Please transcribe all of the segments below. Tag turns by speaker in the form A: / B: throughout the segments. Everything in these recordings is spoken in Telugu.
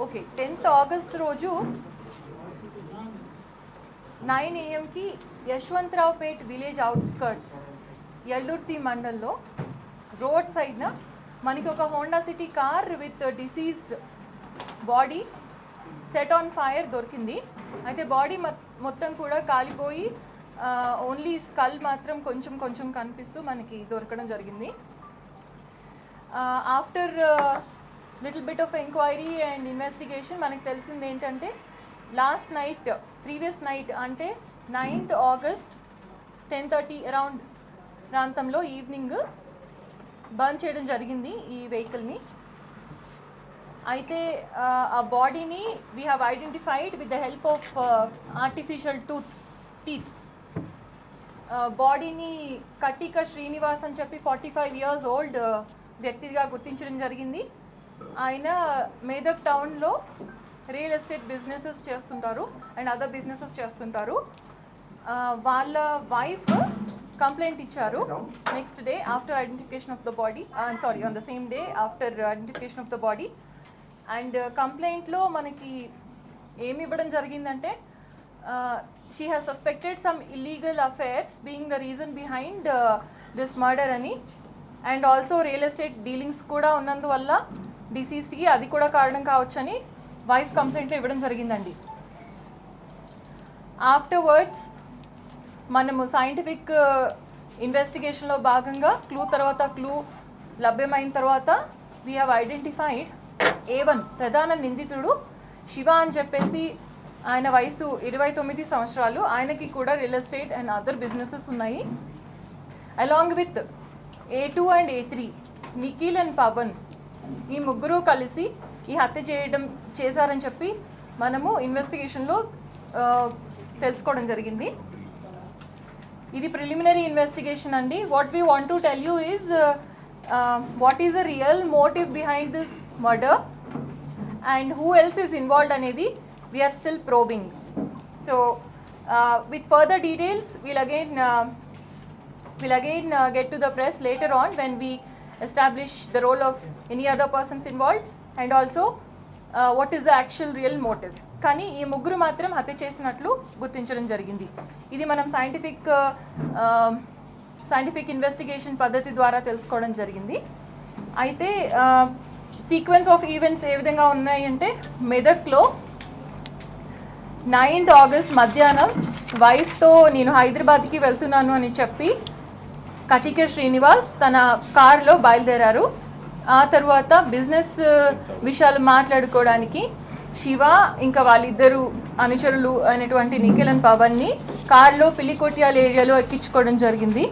A: ఓకే 10th ఆగస్ట్ రోజు 9 AM Yashwantraopet village outskirts Eldurthi మండల్లో రోడ్ సైడ్న మనకి ఒక Honda City car with deceased body set on fire దొరికింది. అయితే బాడీ మొత్తం కూడా కాలిపోయి ఓన్లీ స్కల్ మాత్రం కొంచెం కొంచెం కనిపిస్తూ మనకి దొరకడం జరిగింది. After little bit of enquiry and investigation మనకు తెలిసింది ఏంటంటే లాస్ట్ నైట్ ప్రీవియస్ నైట్ అంటే 9th ఆగస్ట్ 10:30 అరౌండ్ ప్రాంతంలో ఈవినింగ్ బర్న్ చేయడం జరిగింది ఈ వెహికల్ని. అయితే ఆ బాడీని we have identified with the help of artificial teeth. బాడీని కట్టిక శ్రీనివాస్ అని చెప్పి 45 years ఓల్డ్ వ్యక్తిగా గుర్తించడం జరిగింది. ఆయన మేదక్ టౌన్లో రియల్ ఎస్టేట్ బిజినెసెస్ చేస్తుంటారు అండ్ అదర్ బిజినెసెస్ చేస్తుంటారు. వాళ్ళ వైఫ్ కంప్లైంట్ ఇచ్చారు next day after identification of the body, sorry on the same day after identification of the body. And కంప్లైంట్లో మనకి ఏమి ఇవ్వడం జరిగిందంటే she has suspected some illegal affairs being the reason behind this murder అని, and also real estate dealings కూడా ఉన్నందువల్ల డిసీజ్డ్కి అది కూడా కారణం కావచ్చని వైఫ్ కంప్లైంట్లో ఇవ్వడం జరిగిందండి. ఆఫ్టర్వర్డ్స్ మనము సైంటిఫిక్ ఇన్వెస్టిగేషన్లో భాగంగా క్లూ తర్వాత క్లూ లభ్యమైన తర్వాత వీ హ్యావ్ ఐడెంటిఫైడ్ A1 ప్రధాన నిందితుడు శివ అని చెప్పేసి. ఆయన వయసు 29 సంవత్సరాలు. ఆయనకి కూడా real estate and other businesses ఉన్నాయి. Along with A2 and A3 Nikhil and Pavan, ఈ ముగ్గురు కలిసి ఈ హత్య చేశారని చెప్పి మనము ఇన్వెస్టిగేషన్లో తెలుసుకోవడం జరిగింది. ఇది ప్రిలిమినరీ ఇన్వెస్టిగేషన్ అండి. What we want to tell you is what is the real motive behind this murder and who else is involved అనేది we are still probing. So with further details we'll again get to the press later on when we establish the role of any other persons involved and also what is the actual real motive. కానీ ఈ ముగ్గురు మాత్రం హత్య చేసినట్లు గుర్తించడం జరిగింది. ఇది మనం సైంటిఫిక్ ఇన్వెస్టిగేషన్ పద్ధతి ద్వారా తెలుసుకోవడం జరిగింది. అయితే సీక్వెన్స్ ఆఫ్ ఈవెంట్స్ ఏ విధంగా ఉన్నాయంటే మెదక్లో 9th ఆగస్ట్ మధ్యాహ్నం వైఫ్తో నేను హైదరాబాద్కి వెళ్తున్నాను అని చెప్పి కటిక శ్రీనివాస్ తన కారులో బయలుదేరారు. ఆ తర్వాత బిజినెస్ విషయాలు మాట్లాడుకోవడానికి శివ ఇంకా వాళ్ళిద్దరు అనుచరులు అయినటువంటి నిఖిల్ అండ్ పవన్ని కారులో పిల్లికొట్యాల ఏరియాలో ఎక్కించుకోవడం జరిగింది.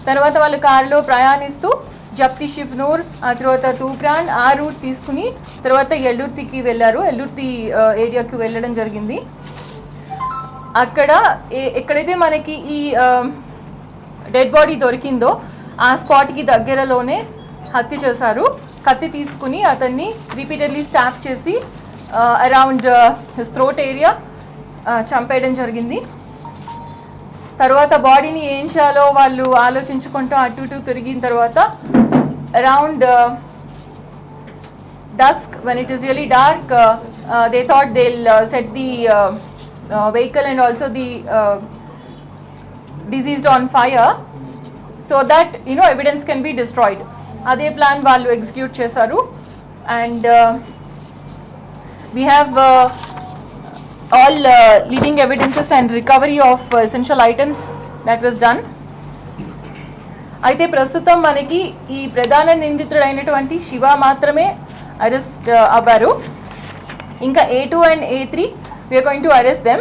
A: తర్వాత వాళ్ళు కారులో ప్రయాణిస్తూ జప్తి షిఫ్నూర్, ఆ తర్వాత తూప్రాన్ ఆ రూట్ తీసుకుని తర్వాత ఎల్దుర్తికి వెళ్ళారు. ఎల్దుర్తి ఏరియాకి వెళ్ళడం జరిగింది. అక్కడ ఎక్కడైతే మనకి ఈ డెడ్ బాడీ దొరికిందో ఆ స్పాట్కి దగ్గరలోనే హత్య చేశారు. కత్తి తీసుకుని అతన్ని రిపీటెడ్లీ స్టాప్ చేసి అరౌండ్ హిస్ థ్రోట్ ఏరియా చంపేయడం జరిగింది. తర్వాత బాడీని ఏం చేయాలో వాళ్ళు ఆలోచించుకుంటూ అటు ఇటు తిరిగిన తర్వాత around dusk when it is really dark they thought they'll set the vehicle and also the deceased on fire so that evidence can be destroyed. అదే ప్లాన్ వాళ్ళు ఎగ్జిక్యూట్ చేశారు. And we have all leading evidences and recovery of essential items that was done. అయితే ప్రస్తుతం మనకి ఈ ప్రధాన నిందితుడైనటువంటి శివ మాత్రమే అరెస్ట్ అవ్వారు. ఇంకా A2 and A3 we are going to arrest them.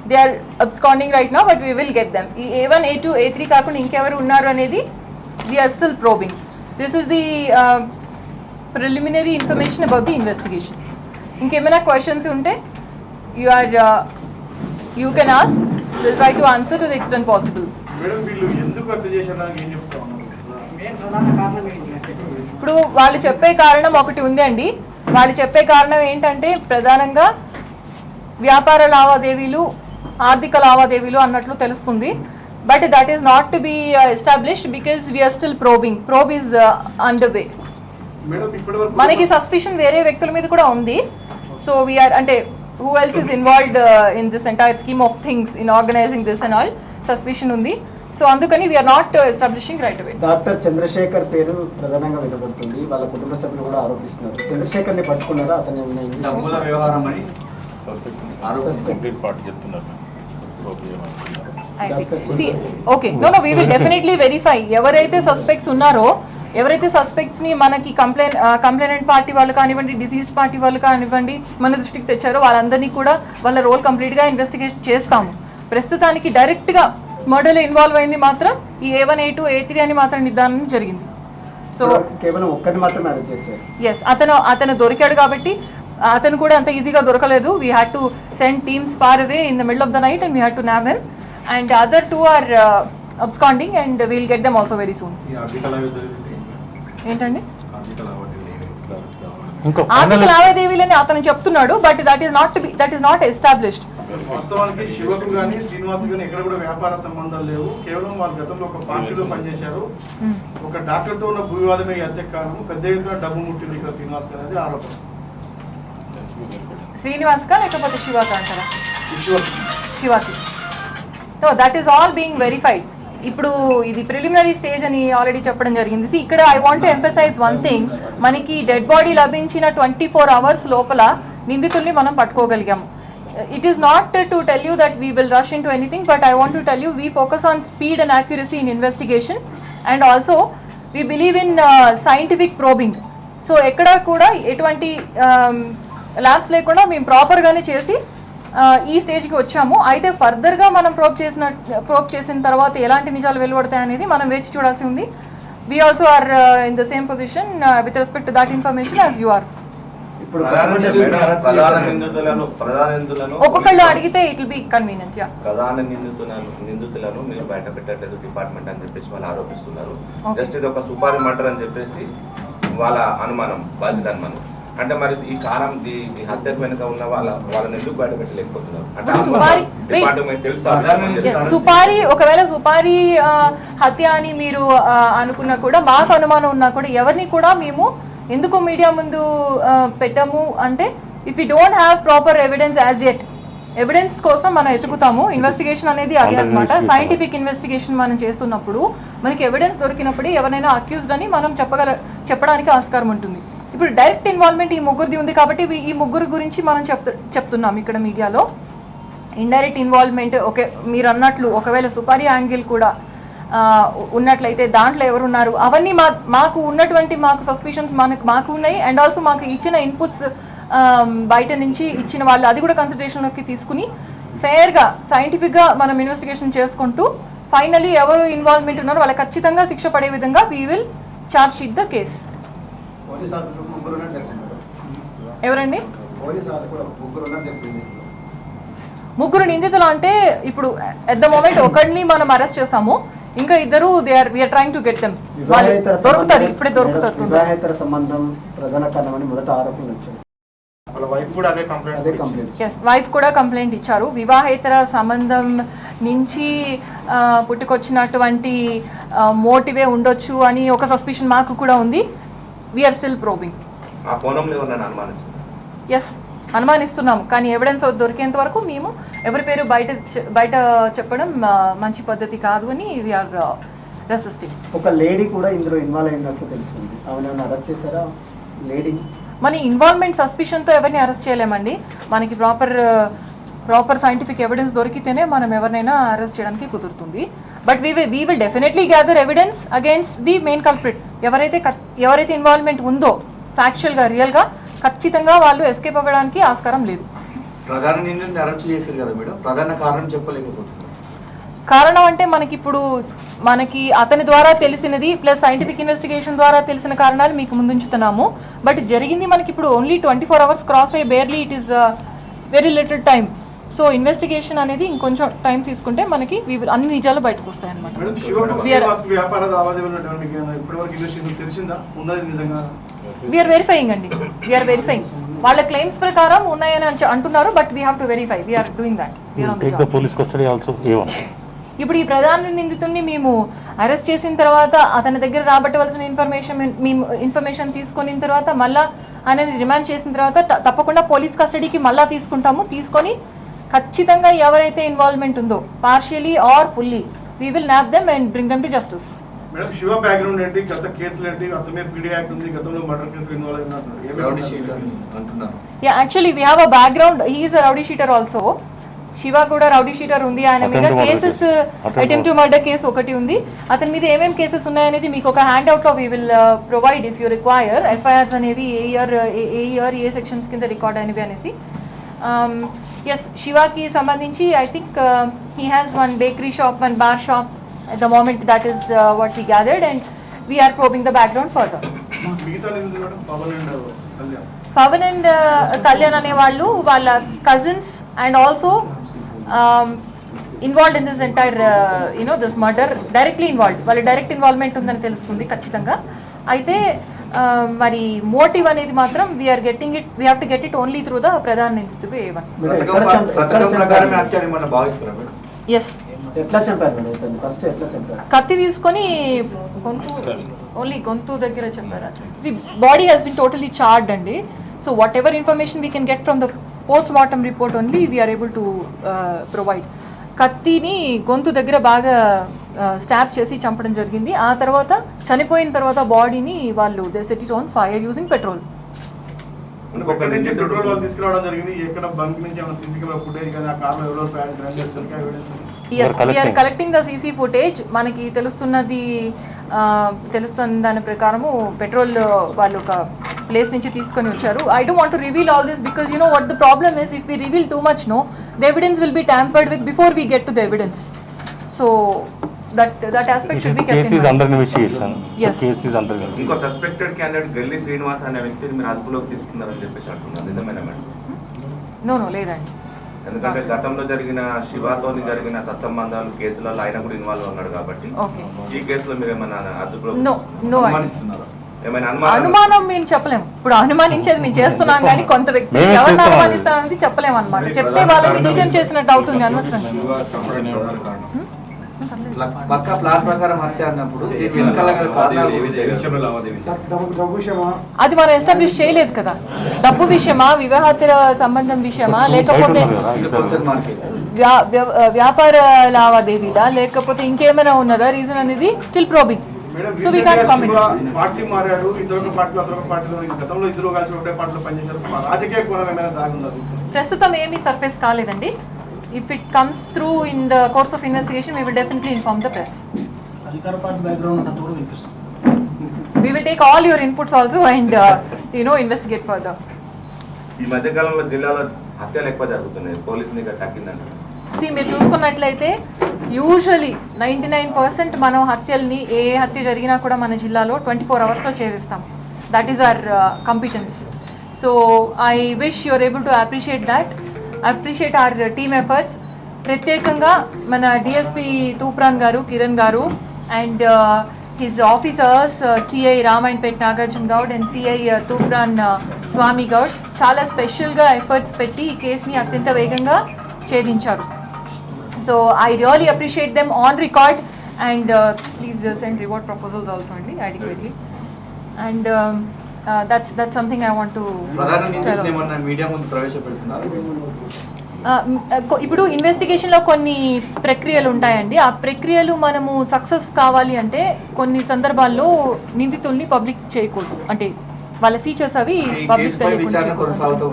A: They are absconding right now but we will get them. ఈ A1, A2, A3 కాకుండా ఇంకెవరు ఉన్నారు అనేది we are still probing. This is the preliminary information about the investigation. ఇంకేమైనా క్వశ్చన్స్ ఉంటే you can ask. We'll try to answer to the extent possible. ఇప్పుడు వాళ్ళు చెప్పే కారణం ఒకటి ఉంది అండి. వాళ్ళు చెప్పే కారణం ఏంటంటే ప్రధానంగా వ్యాపార లావాదేవీలు, ఆర్థిక లావాదేవీలు అన్నట్లు తెలుస్తుంది. But that is not to be established because we're still probing. Probe is under way. మనకి సస్పిషన్ వేరే వ్యక్తుల మీద కూడా ఉంది. సో వీఆర్ అంటే who else is involved in this entire scheme of things in organizing this and all suspicion ఉంది. సో అందుకని we're not establishing right away.
B: Doctor Chandrashekar పేరు ప్రధానంగా వినబడుతుంది, వాళ్ళ కుటుంబ సభ్యులు కూడా ఆరోపిస్తున్నారు. చంద్రశేఖర్ ని పట్టుకున్నారా? అతని
A: okay, no we will definitely verify. ఎవరైతే సస్పెక్ట్స్ ఉన్నారో, ఎవరైతే సస్పెక్ట్స్ ని మనకి కంప్లైనెంట్ పార్టీ వాళ్ళు కానివ్వండి, డిసీజ్డ్ పార్టీ వాళ్ళు కానివ్వండి మన దృష్టికి తెచ్చారో వాళ్ళందరినీ కూడా వాళ్ళ రోల్ కంప్లీట్ గా ఇన్వెస్టిగేట్ చేస్తాము. ప్రస్తుతానికి డైరెక్ట్ గా మర్డర్లో ఇన్వాల్వ్ అయింది మాత్రం ఈ A1, A2, A3 అని మాత్రం నిర్ధారణ జరిగింది. సో
B: కేవలం ఒక్కరిని మాత్రమే అరెస్ట్ చేశారు.
A: ఎస్, అతను దొరికాడు కాబట్టి అతను కూడా అంత ఈజీగా దొరకలేదు. We had to send teams far away in the middle of the night and we had to nab him and other two are absconding and we'll get them also very soon. ఏంటండి ఆర్థిక లావాదేవీలని అతను చెప్తున్నాడు, but that is not established.
C: వాస్తవానికి శివకు గానీ శ్రీనివాస్ గానీ ఎక్కడ కూడా వ్యాపార సంబంధాలు లేవు. కేవలం వాళ్ళ గతంలో ఒక పార్టీలో పనిచేశారు. ఒక డాక్టర్ తో ఉన్న భూవివాదమే హత్యకు కారణం. పెద్ద ఎత్తున డబ్బు ముట్టింది ఇక్కడ శ్రీనివాస్ గారు అనేది ఆరోపణ.
A: శ్రీనివాస్ కా లేకపోతే శివాకా అంటారా? శివాకి. No, that is all being verified. ఇప్పుడు ఇది ప్రిలిమినరీ స్టేజ్ అని ఆల్రెడీ చెప్పడం జరిగింది. ఇక్కడ I want to emphasise one thing. మనకి డెడ్ బాడీ లభించిన 24 hours లోపల నిందితుల్ని మనం పట్టుకోగలిగాము. It is not to tell you that we will rush into anything, but I want to tell you we focus on speed and accuracy in investigation, and also we believe in scientific probing. So ekkada kuda etuvanti labs lekunda మేము ప్రాపర్ గానే చేసి ఈ స్టేజ్ కి వచ్చాము. అయితే ఫర్దర్ గా మనం ప్రోబ్ చేసిన తర్వాత ఎలాంటి నిజాలు వెలువడతాయి అనేది మనం వేచి చూడాల్సి ఉంది. We also are in the same position with respect to that information as you are. ఒక్కొక్కళ్ళు అడిగితే ఇట్ విల్ బి కన్వీనియంట్.
D: ప్రధాన నిందితులను మీరు బయట పెట్టట్లేదు డిపార్ట్మెంట్ అని చెప్పేసి వాళ్ళు ఆరోపిస్తున్నారు. జస్ట్ ఇది ఒక సుపారీ మర్డర్ అని చెప్పేసి వాళ్ళ అనుమానం, బాధిత అనుమానం. అంటే మరి ఈ కారణం ఈ హత్యకు వెనుక ఉన్న వాళ్ళని ఎందుకు బయట పెట్టలేకపోతున్నారు?
A: సుపారీ ఒకవేళ సుపారీ హత్య అని మీరు అనుకున్నా కూడా, మాకు అనుమానం ఉన్నా కూడా ఎవరిని కూడా మేము ఎందుకు మీడియా ముందు పెట్టాము అంటే, if you don't have proper evidence as yet, evidence కోసం మనం ఎతుకుతాము. ఇన్వెస్టిగేషన్ అనేది అదే అనమాట. సైంటిఫిక్ ఇన్వెస్టిగేషన్ మనం చేస్తున్నప్పుడు మనకి ఎవిడెన్స్ దొరికినప్పుడే ఎవరైనా అక్యూజ్డ్ అని మనం చెప్పడానికి ఆస్కారం ఉంటుంది. ఇప్పుడు డైరెక్ట్ ఇన్వాల్వ్మెంట్ ఈ ముగ్గురిది ఉంది కాబట్టి ఈ ముగ్గురు గురించి మనం చెప్తున్నాం ఇక్కడ మీడియాలో. ఇండైరెక్ట్ ఇన్వాల్వ్మెంట్ ఓకే మీరు అన్నట్లు ఒకవేళ సుపారీ యాంగిల్ కూడా ఉన్నట్లయితే దాంట్లో ఎవరున్నారు అవన్నీ మాకు ఉన్నటువంటి మాకు సస్పిషన్స్ మాకు ఉన్నాయి. అండ్ ఆల్సో మాకు ఇచ్చిన ఇన్పుట్స్ బయట నుంచి ఇచ్చిన వాళ్ళు అది కూడా కన్సిడరేషన్లోకి తీసుకుని ఫెయిర్గా సైంటిఫిక్గా మనం ఇన్వెస్టిగేషన్ చేసుకుంటూ ఫైనలీ ఎవరు ఇన్వాల్వ్మెంట్ ఉన్నారో వాళ్ళకి ఖచ్చితంగా శిక్ష పడే విధంగా we will charge sheet the case. ఎవరండి ముగ్గురు నిందితులు అంటే ఇప్పుడు ఎట్ ద మూమెంట్ ఒకరిని మనం అరెస్ట్ చేసాము, ఇంకా ఇద్దరు we're trying to get them. వాళ్ళు దొరుకుతారు, ఇప్పుడే దొరుకుతారు.
B: వివాహేతర సంబంధం ప్రధాన కారణమని మొదట ఆరోపణ వచ్చింది.
A: వైఫ్ కూడా కంప్లైంట్ ఇచ్చారు. వివాహేతర సంబంధం నుంచి పుట్టుకొచ్చినటువంటి మోటివే ఉండొచ్చు అని ఒక సస్పిషన్ మాకు కూడా ఉంది. We're still probing. ఎస్, అనుమానిస్తున్నాము, కానీ ఎవిడెన్స్ దొరికేంత వరకు మేము ఎవరి పేరు బయట చెప్పడం మంచి పద్ధతి కాదు అని వీఆర్ రెసిస్టింగ్.
B: ఒక లేడీ కూడా ఇందులో ఇన్వాల్వ్ అయినట్లు తెలుస్తుంది. ఆమెను అరెస్ట్ చేశారా? లేడీ
A: మన ఇన్వాల్వ్మెంట్ సస్పిషన్తో ఎవరిని అరెస్ట్ చేయలేమండి. మనకి ప్రాపర్ సైంటిఫిక్ ఎవిడెన్స్ దొరికితేనే మనం ఎవరినైనా అరెస్ట్ చేయడానికి కుదురుతుంది. But we will definitely gather evidence against the main culprit. ఎవరైతే ఇన్వాల్వ్మెంట్ ఉందో ఫ్యాక్చువల్గా రియల్గా ఖచ్చితంగా వాళ్ళు ఎస్కేప్ అవ్వడానికి ఆస్కారం లేదు.
E: ప్రధాన నిందితుడిని అరెస్ట్ చేశారు కదా మేడం, ప్రధాన కారణం చెప్పలేకపోతున్నారు.
A: కారణం అంటే మనకి అతని ద్వారా తెలిసినది ప్లస్ సైంటిఫిక్ ఇన్వెస్టిగేషన్ ద్వారా తెలిసిన కారణాలు మీకు ముందుంచుతున్నాము. బట్ జరిగింది మనకి ఇప్పుడు ఓన్లీ 24 hours క్రాస్ అయ్యి barely it is very little time. So investigation అనేది ఇంకొంచెం టైం తీసుకుంటే మనకి అన్ని నిజాలు బయటకు వస్తాయి అనమాట. వీఆర్ వెరిఫైయింగ్ అండి, వీఆర్ వెరిఫైయింగ్. వాళ్ళ క్లెయిమ్స్ ప్రకారం ఉన్నాయని అంటున్నారు, but we have to verify. We're doing that. ఇప్పుడు ఈ ప్రధాన నిందితుడిని మేము అరెస్ట్ చేసిన తర్వాత అతని దగ్గర రాబట్టవలసిన ఇన్ఫర్మేషన్ తీసుకున్న తర్వాత మళ్ళా అనేది రిమాండ్ చేసిన తర్వాత తప్పకుండా పోలీస్ కస్టడీకి మళ్ళా తీసుకొని ఖచ్చితంగా ఎవరైతే ఇన్వాల్వ్మెంట్ ఉందో partially or fully we will nab them and bring them to justice.
C: Madam Shiva background ఏంటి, గత కేసులు ఏంటి, అతని పీడీ యాక్ట్ ఉంది, గతంలో మర్డర్ కేసులు ఇన్వాల్వ్ అయినట్టు?
A: Yeah actually we have a background, he is a rowdy sheeter also. Shiva కూడా రౌడీ షీటర్ ఉంది, ఆయన మీద cases attempt to murder case ఒకటి ఉంది. అతని మీద ఏమేమి కేసెస్ ఉన్నాయనేది మీకు ఒక హ్యాండ్ అవుట్ లో we will provide if you require. FIRs అనేవి ఏ సెక్షన్స్ కింద రికార్డ్ అయినవి అనేసి. ఎస్, శివకి సంబంధించి I think he has one bakery shop, one bar shop at the moment. That is what we gathered and we are probing the background further. Pavan and Kalyan ane vallu valla cousins and also involved in this entire this murder, directly involved. Valla direct involvement undani telustundi kachithanga. Aithe మరి మోటివ్ అనేది మాత్రం we have to get it only through the ప్రధాన నిందితుడు A1. Yes.
B: ఎట్లా చంపారు మేడం? ఫస్ట్ ఎట్లా చంపారు?
A: కత్తి తీసుకొని గొంతు దగ్గర చెప్పారా? Body has been totally charred అండి. So whatever information we can get from the post mortem report only we are able to provide. కత్తిని గొంతు దగ్గర బాగా స్టాప్ చేసి చంపడం జరిగింది. ఆ తర్వాత చనిపోయిన తర్వాత బాడీని వాళ్ళు they set it on fire using petrol.
C: తీసుకురావడం జరిగింది. ఎక్కడ బంక్ నుంచి ఏమైనా సీసీ కెమెరా ఫుటేజ్ కానీ ఆ కార్లో ఎవరో రన్ చేస్తున్నారు evidence?
A: Yes, we are collecting the CC footage. మనకి తెలుస్తున్న దాని ప్రకారము పెట్రోల్ వాళ్ళు ఒక ప్లేస్ నుంచి తీసుకొని వచ్చారు. I don't want to reveal all this because you know what the problem is, if we reveal too much, the evidence will be tampered with before we get to the evidence. So that aspect should be kept in mind.
F: Case is under investigation.
A: Yes.
F: Case is under investigation.
D: ఇంకో సస్పెక్టెడ్ క్యాండిడేట్ గల్లీ శ్రీనివాస్ అనే వ్యక్తిని మీరు అదుపులోకి తీసుకున్నారని చెప్పేసి అంటున్నారు, నిజమేనా మేడం?
A: No, లేదండి.
D: ఎందుకంటే గతంలో జరిగిన శివాతోని జరిగిన సత్సంబంధాలు కేసులలో ఆయన కూడా ఇన్వాల్వ్ ఉన్నాడు కాబట్టి ఈ కేసులో మీరు ఏమైనా ఏమైనా
A: అనుమానం మేము చెప్పలేము. ఇప్పుడు అనుమానించేది మేము చేస్తున్నాం కానీ కొంత వ్యక్తి ఎవరిని అనుమానిస్తామనేది చెప్పలేము అనమాట. చెప్తే వాళ్ళని డిఫెండ్ చేసినట్టు అవుతుంది అనవసరం.
E: పక్క ప్లాన్ ప్రకారం హత్య అన్నప్పుడు
A: అది మనం ఎస్టాబ్లిష్ చేయలేదు కదా. డబ్బు విషయమా, వివాహేతర సంబంధం విషయమా, లేకపోతే వ్యాపార లావాదేవీలా, లేకపోతే ఇంకేమైనా ఉన్నదా రీజన్ అనేది still probing. So we can't comment.
C: Party మారాడు, ఇద్దరు పార్టీలో అదొక పార్టీలో, గతంలో ఇద్దరు కలిసి ఒకటే పార్టీలో పనిచేశారు. రాజకీయ కోణం ఏమైనా దాగుందా?
A: ప్రస్తుతం ఏమీ సర్ఫేస్ కాలేదండి. If it comes through in the course of investigation, we will definitely inform the press. We will take all your inputs also and investigate further.
D: ఈ మధ్య కాలంలో జిల్లాలో హత్యలు ఎక్కువ జరుగుతున్నాయి, పోలీస్ నిఘా తగ్గిందంట.
A: మీరు చూసుకున్నట్లయితే యూజువలీ 99% మనం హత్యల్ని ఏ హత్య జరిగినా కూడా మన జిల్లాలో 24 hours చేస్తాం. That is our competence. So I wish you are able to appreciate our team efforts. ప్రత్యేకంగా మన DSP Toopran garu, Kiran garu and his officers CI Ramayampet Nagarjuna Goud and CI Toopran Swamy Goud చాలా స్పెషల్గా ఎఫర్ట్స్ పెట్టి ఈ కేసుని అత్యంత వేగంగా ఛేదించారు. So I really appreciate them on record and please send reward proposals also అండి adequately. And that's something I want to tell.
E: Media ముందు ప్రవేశపెడుతున్నారు.
A: ఇప్పుడు ఇన్వెస్టిగేషన్లో కొన్ని ప్రక్రియలు ఉంటాయండి. ఆ ప్రక్రియలు మనము సక్సెస్ కావాలి అంటే కొన్ని సందర్భాల్లో నిందితుల్ని పబ్లిక్ చేయకూడదు, అంటే వాళ్ళ ఫీచర్స్ అవి పబ్లిక్ తెలియకుండా చేయకూడదు.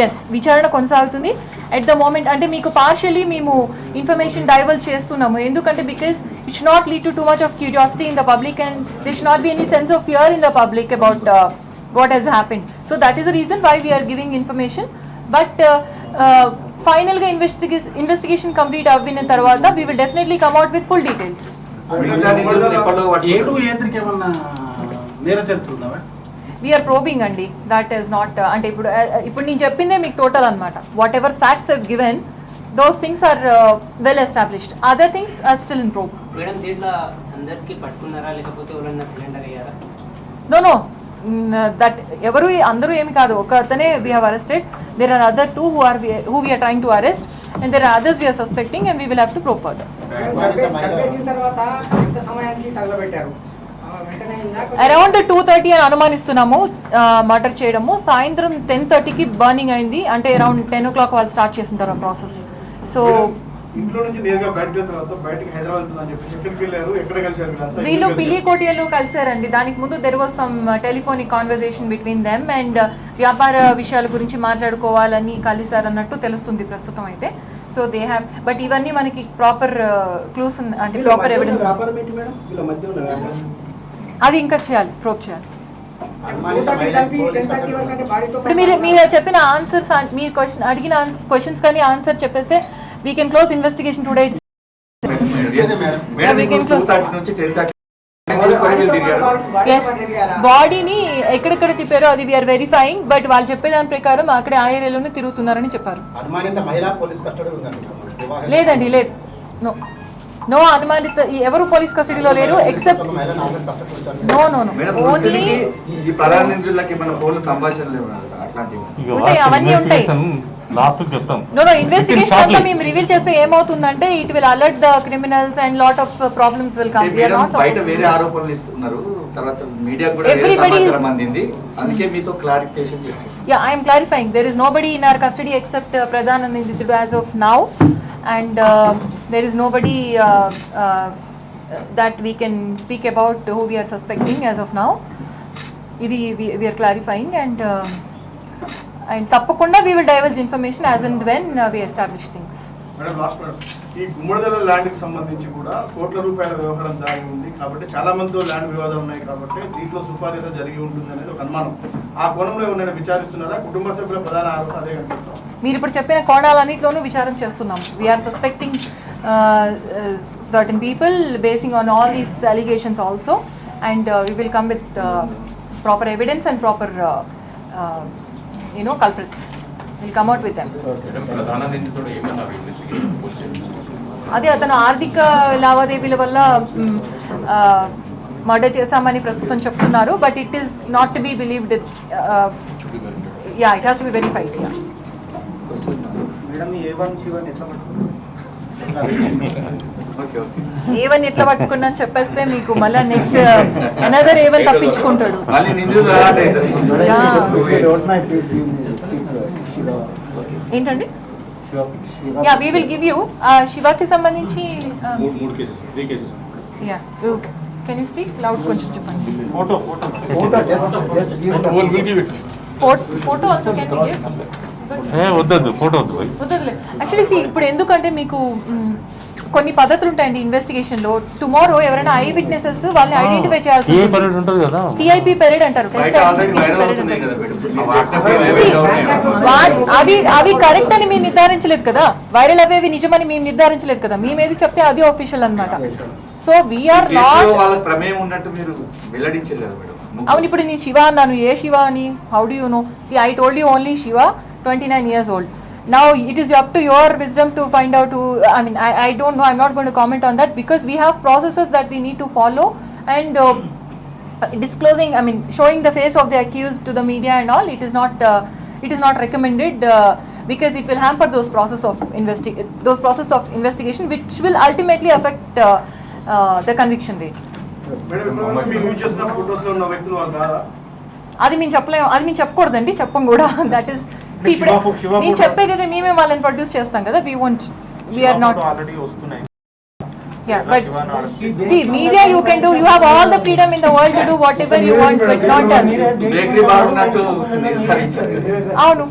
A: ఎస్, విచారణ కొనసాగుతుంది ఎట్ ద మూమెంట్. అంటే మీకు పార్షియలీ మేము ఇన్ఫర్మేషన్ డైవర్జ్ చేస్తున్నాము, ఎందుకంటే because it should not lead to too much of curiosity in the public and this should not be any sense of fear in the public about what has happened. So that is the reason why we are giving information. But final ga investigation complete avvina tarvata we will definitely come out with full details. We are probing andi. That is not ante ippudu nenu cheppinde meeku total anamata. Whatever facts I've given, those things are well established. Other things are still in probe.
G: Madam, deetla andarki pattukunnara lekapothe evarana cylinder ayyara?
A: No. That ఎవరు అందరూ ఏమి కాదు, ఒక అతనే we have arrested. There are other two who we are trying to arrest and there are others we are suspecting and we will have to probe further.
B: చంపేసిన
F: తర్వాత ఎంత సమయానికి తగలబెట్టారు వెంటనే
A: అరౌండ్ 2:30 అని అనుమానిస్తున్నాము మర్డర్ చేయడము. సాయంత్రం 10:30కి బర్నింగ్ అయింది, అంటే అరౌండ్ 10 o'clock వాళ్ళు స్టార్ట్ చేస్తుంటారు ఆ ప్రాసెస్. సో
C: ఇంట్లో నుంచి నేరుగా బయటకు తర్వాత బయటకి హైదరాబాద్ వెళ్తుందని చెప్పి ఎక్కడికి వెళ్ళారు, ఎక్కడ కలిసారు వీళ్ళంతా?
A: వీళ్ళు పిల్లికోటియలో కలిసారండి. దానికి ముందు there was some telephonic conversation between them and వ్యాపార విషయాల గురించి మాట్లాడుకోవాలని కలిసారన్నట్టు తెలుస్తుంది ప్రస్తుతం అయితే. సో దే హ్యావ్, బట్ ఇవన్నీ మనకి ప్రాపర్ క్లూస్ అంటే ప్రాపర్ ఎవిడెన్స్,
B: వ్యాపారం ఏంటి మేడం వీళ్ళ మధ్య ఉన్న వ్యాపారం?
A: అది ఇంకా చేయాలి, ప్రోబ్ చేయాలి.
B: అనుమానిత మహిళ పోలీస్ కస్టడీ
A: ఇప్పుడు మీరు చెప్పిన ఆన్సర్స్, మీరు అడిగిన క్వశ్చన్స్ కానీ ఆన్సర్ చెప్పేస్తే we can close investigation today.
E: Madam
A: we can close.
E: 2:30 నుంచి 10:30 తీసుకొని వీళ్ళు తిరిగారు.
A: ఎస్, బాడీని ఎక్కడెక్కడ తిప్పారో అది వీఆర్ వెరిఫైయింగ్, బట్ వాళ్ళు చెప్పే దాని ప్రకారం అక్కడే ఆ ఏరియాలోనే తిరుగుతున్నారని చెప్పారు.
B: అనుమానిత మహిళ పోలీస్ కస్టడీ ఉందండి.
A: లేదండి, లేదు, నో నో అనుమానిత ఎవరు పోలీస్ కస్టడీలో లేరు except no no no
E: madam
A: only
E: ఈ ప్రధాన నిందితులకి మన ఫోన్లు సంభాషణలు లేవు అట్లాంటివి.
A: ఉంటాయి, అవన్నీ ఉంటాయి.
H: లాస్ట్ చెప్తాం.
A: నో ఇన్వెస్టిగేషన్ అంతా మేము రివీల్ చేస్తే ఏమవుతుందంటే it will alert the criminals and lot of problems will come. We are not
E: బయట వేరే ఆరోపణలు ఇస్తున్నారు, తర్వాత మీడియా కూడా
A: Everybody is-
E: సమాచారం అందింది, అందుకే మీతో క్లారిఫికేషన్ చేసుకుంటున్నాం.
A: Yeah, I am clarifying. There is nobody in our custody except Pradhan and Ninditudu as of now, and there is nobody that we can speak about who we are suspecting as of now. Idi we are clarifying, and తప్పకుండా we will divulge information as and when we establish things.
C: Madam last madam, ఈ గుమ్మడిదల ల్యాండ్ కి సంబంధించి కూడా కోట్ల రూపాయల వ్యవహారం దాగి ఉంది కాబట్టి చాలా మందితో ల్యాండ్ వివాదాలు ఉన్నాయి కాబట్టి దీంట్లో సుపారీ ఏదో జరిగి ఉంటుంది అనేది ఒక అనుమానం. ఆ కోణంలో ఏమైనా విచారిస్తున్నారా? కుటుంబ సభ్యుల ప్రధాన ఆరోపణ అదే కనిపిస్తాం.
A: మీరు ఇప్పుడు చెప్పిన కోణాలన్నింటిలోనూ విచారం చేస్తున్నాం. We're suspecting certain people basing on all these allegations also, and we will come with proper evidence and proper culprits. We'll come out with them. అదే అతను ఆర్థిక లావాదేవీల వల్ల మర్డర్ చేశామని ప్రస్తుతం చెప్తున్నారు, but it is not to be believed. Yeah, it has to be verified. Yeah,
B: madam A1 శివన్ ఎట్లా పట్టుకున్నారు?
E: ఓకే ఓకే
A: ఏవన్ ఎట్లా పట్టుకున్నా చెప్పేస్తే మీకు మళ్ళీ నెక్స్ట్ అనదర్ ఏవన్ తప్పించుకుంటాడు.
E: మళ్ళీ నిందితులు అలాంటి అవుతారు.
A: ఏంటండి? Yeah, we will give you శివాకి సంబంధించి. Yeah, can you speak loud కొంచెం చెప్పండి. Photo also can you give?
H: వద్దద్దు, ఫోటో వద్దు.
A: వద్దులే. యాక్చువల్లీ ఇప్పుడు ఎందుకంటే మీకు కొన్ని పద్ధతులు ఉంటాయండి ఇన్వెస్టిగేషన్ లో. టుమారో ఎవరైనా ఐ విట్నెసెస్ వాళ్ళని ఐడెంటిఫై చేయాల్సి
H: ఉంటుంది కదా,
A: టీఐపీ పీరియడ్ అంటారు, టెస్ట్ ఐడెంటిఫికేషన్ పీరియడ్ అంటారు. అవి కరెక్ట్ అని మేము నిర్ధారించలేదు కదా, వైరల్ అవేవి నిజమని మేము నిర్ధారించలేదు కదా, మేము ఏది చెప్తే అది ఆఫీషియల్ అన్నమాట. సో వీఆర్ నాట్
E: వాళ్ళ ప్రమేయం ఉన్నట్టు మీరు వెల్లడించారు కదా మేడం.
A: అవును, ఇప్పుడు నేను శివ అన్నాను, ఏ శివ అని? How do you know? See, I told you only Shiva, 29 years old. Now it is up to your wisdom to find out who. I mean, I don't know. I'm not going to comment on that because we have processes that we need to follow, and disclosing, I mean, showing the face of the accused to the media and all, it is not recommended because it will hamper those process of investigation, which will ultimately affect the conviction rate.
C: Madam ఇప్పుడు మీరు యూజ్ చేసిన ఫోటోస్ లో ఉన్న వ్యక్తులు వాళ్ళు కాదా?
A: అది మేము చెప్పలేము, అది మేము చెప్పకూడదండి, చెప్పం కూడా. దట్ ఈస్ ఇప్పుడు నేను చెప్పేది అయితే మేమే వాళ్ళని ప్రొడ్యూస్ చేస్తాం కదా. We're not. Yeah, but see, media you can do. You have all the freedom in the world to do whatever you want, but not us.
E: Bakery bar ఉన్నట్టు నిర్ధారించారు.
A: అవును.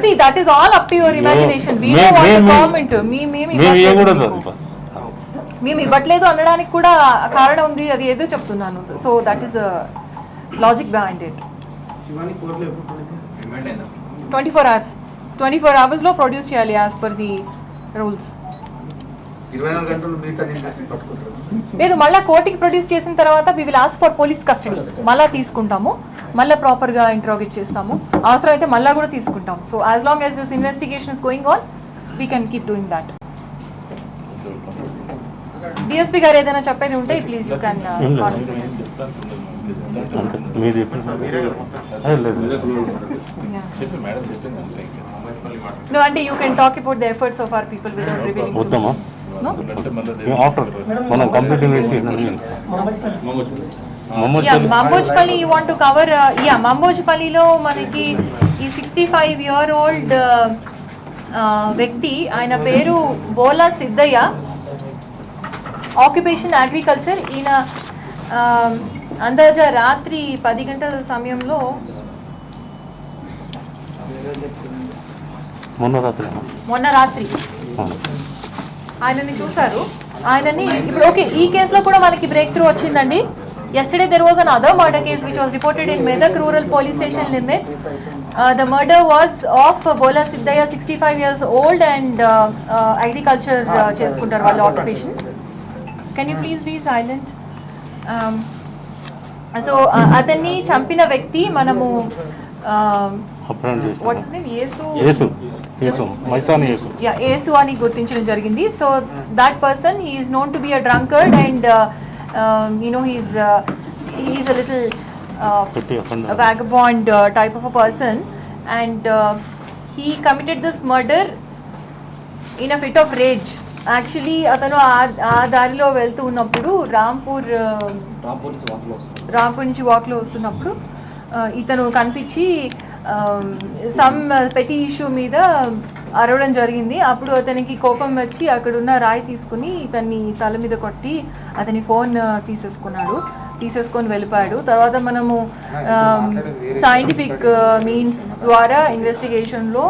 A: See, that is all up to your imagination. We don't want to comment. మేము ఇవ్వట్లేదు అనడానికి కూడా కారణం ఉంది, అది ఏదో చెప్తున్నాను. So that is logic behind it.
C: Shivani కోర్టులో ఎప్పుడు
A: 24 hours లో ప్రొడ్యూస్ చేయాలి యాజ్ పర్ ది రూల్స్.
E: 24 గంటలు మిగతా పట్టుకుంటారు.
A: లేదు, మళ్ళీ కోర్టుకి ప్రొడ్యూస్ చేసిన తర్వాత we will ask for police custody. మళ్ళీ తీసుకుంటాము, మళ్ళీ ప్రాపర్గా ఇంటరోగేట్ చేస్తాము, అవసరం అయితే మళ్ళీ కూడా తీసుకుంటాము. So as long as this investigation is going on, we can keep doing that. DSP గారు ఏదైనా చెప్పేది ఉంటే ప్లీజ్ యూ క్యాన్.
H: అంతే మీరు చెప్పండి. లేదు
A: No, అంటే you can talk about the efforts of our people without revealing.
H: వద్దామా
A: No?
H: After మనం కంప్లీట్ చేసి
A: Yeah, Mambojpalli you want to cover, Mambojpalliలో మనకి ఈ 65-year-old వ్యక్తి, ఆయన పేరు బోలా సిద్ధయ్య, ఆక్యుపేషన్ అగ్రికల్చర్. ఈయన అందాజ రాత్రి 10 గంటల సమయంలో మొన్న రాత్రి ఆయనని చూసారు. ఆయనని ఇప్పుడు ఓకే, ఈ కేసులో కూడా మనకి బ్రేక్ త్రూ వచ్చిందండి. Yesterday there was another murder case which was reported in Medak Rural Police Station limits. The murder was of Bola Siddhaya, 65 years old, and agriculture చేసుకుంటారు వాళ్ళ occupation. Can you please be silent? So అతన్ని చంపిన వ్యక్తి మనము వాట్ ఇస్ నేమ్ యేసు అని గుర్తించడం జరిగింది. So that person he is known to be a drunkard and he's a little vagabond type of a person, and he committed this murder in a fit of rage. Actually అతను ఆ దారిలో వెళ్తూ ఉన్నప్పుడు రాంపూర్ నుంచి వాక్లో వస్తున్నప్పుడు ఇతను కనిపించి సమ్ పెటీ ఇష్యూ మీద అరవడం జరిగింది. అప్పుడు అతనికి కోపం వచ్చి అక్కడున్న రాయి తీసుకుని ఇతన్ని తల మీద కొట్టి అతని ఫోన్ తీసేసుకొని వెళ్ళిపోయాడు. తర్వాత మనము సైంటిఫిక్ మీన్స్ ద్వారా ఇన్వెస్టిగేషన్లో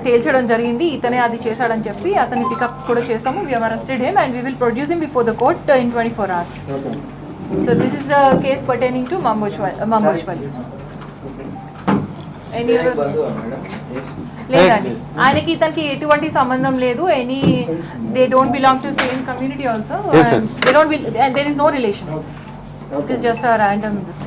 A: తేల్చడం జరిగింది ఇతనే అది చేశాడని చెప్పి అతన్ని పికప్ కూడా చేసాము. We have arrested him and we will produce him before the court in 24 hours. So this is the case pertaining to Mambojpalli. లేదండి, ఆయనకి ఇతనికి ఎటువంటి సంబంధం లేదు. They don't belong to same community also. There is no relation. It is just a random this thing.